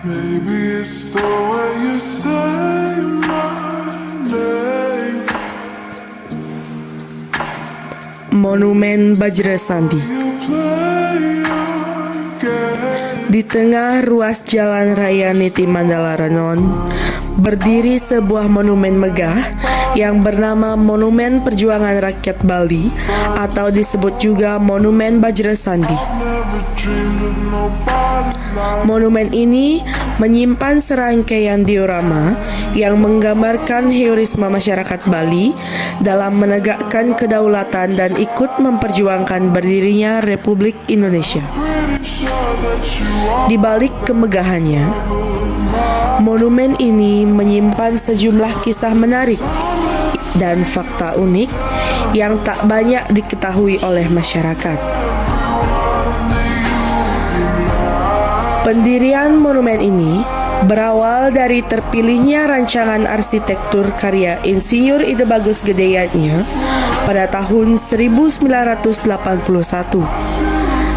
Maybe it's the way you say my name. Monumen Bajrasandi. You play your game. Di tengah ruas jalan raya Niti Mandala Renon, berdiri sebuah monumen megah yang bernama Monumen Perjuangan Rakyat Bali atau disebut juga Monumen Bajrasandi. Never dreamed of nobody like Monumen ini menyimpan serangkaian diorama yang menggambarkan heroisme masyarakat Bali dalam menegakkan kedaulatan dan ikut memperjuangkan berdirinya Republik Indonesia. sure that you are. Di balik kemegahannya, monumen ini menyimpan sejumlah kisah menarik dan fakta unik yang tak banyak diketahui oleh masyarakat. Pendirian monumen ini berawal dari terpilihnya rancangan arsitektur karya Insinyur Ide Bagus Gedeyatnya pada tahun 1981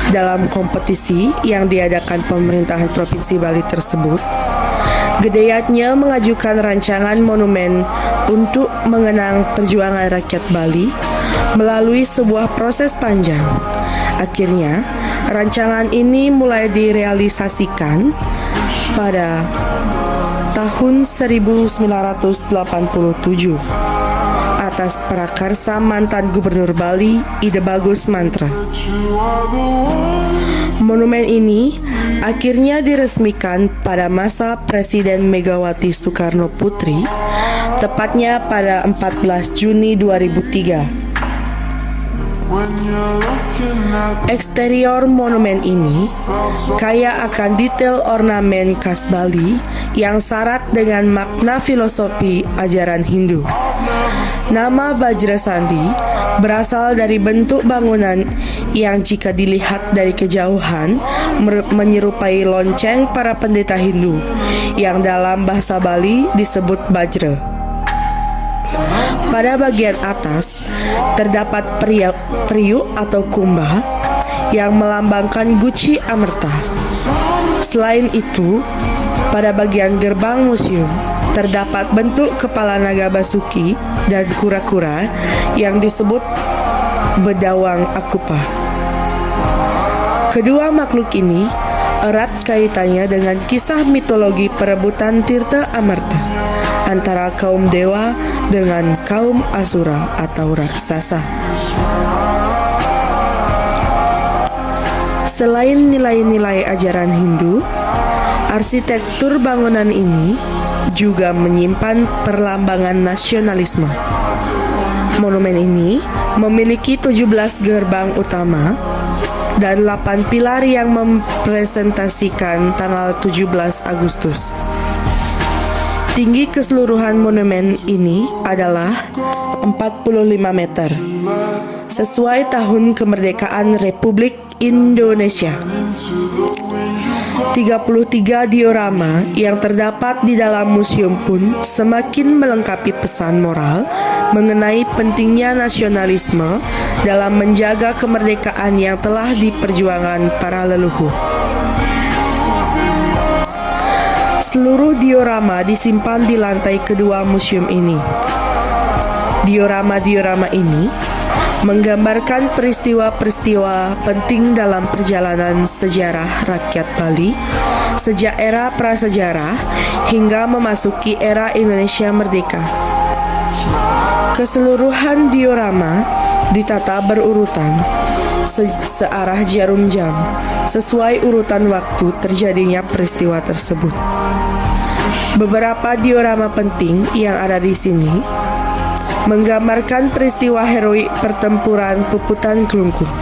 dalam kompetisi yang diadakan pemerintahan Provinsi Bali tersebut. Gedeyatnya mengajukan rancangan monumen untuk mengenang perjuangan rakyat Bali melalui sebuah proses panjang. Akhirnya, rancangan ini mulai direalisasikan pada tahun 1987 atas prakarsa mantan Gubernur Bali Ide Bagus Mantra. Monumen ini akhirnya diresmikan pada masa Presiden Megawati Soekarno Putri, tepatnya pada 14 Juni 2003. Eksterior monumen ini kaya akan detail ornamen khas Bali yang syarat dengan makna filosofi ajaran Hindu. Nama Bajrasandi berasal dari bentuk bangunan yang jika dilihat dari kejauhan menyerupai lonceng para pendeta Hindu yang dalam bahasa Bali disebut Bajra. Pada bagian atas terdapat periuk atau kumbah yang melambangkan Guci Amerta. Selain itu, pada bagian gerbang museum terdapat bentuk kepala naga basuki dan kura-kura yang disebut bedawang akupa. Kedua makhluk ini erat kaitannya dengan kisah mitologi perebutan Tirta Amerta antara kaum dewa dengan kaum asura atau raksasa. Selain nilai-nilai ajaran Hindu, arsitektur bangunan ini juga menyimpan perlambangan nasionalisme. Monumen ini memiliki 17 gerbang utama dan 8 pilar yang mempresentasikan tanggal 17 Agustus. Tinggi keseluruhan monumen ini adalah 45 meter, sesuai tahun kemerdekaan Republik Indonesia. 33 diorama yang terdapat di dalam museum pun semakin melengkapi pesan moral mengenai pentingnya nasionalisme dalam menjaga kemerdekaan yang telah diperjuangkan para leluhur. Seluruh diorama disimpan di lantai kedua museum ini. Diorama-diorama ini menggambarkan peristiwa-peristiwa penting dalam perjalanan sejarah rakyat Bali sejak era prasejarah hingga memasuki era Indonesia merdeka. Keseluruhan diorama ditata berurutan searah jarum jam sesuai urutan waktu terjadinya peristiwa tersebut. Beberapa diorama penting yang ada di sini menggambarkan peristiwa heroik pertempuran Puputan Kelungkung,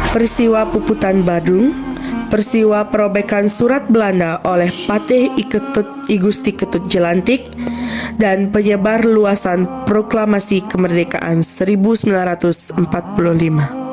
peristiwa Puputan Badung, peristiwa perobekan surat Belanda oleh Patih I Gusti Ketut Jelantik, dan penyebar luasan proklamasi kemerdekaan 1945.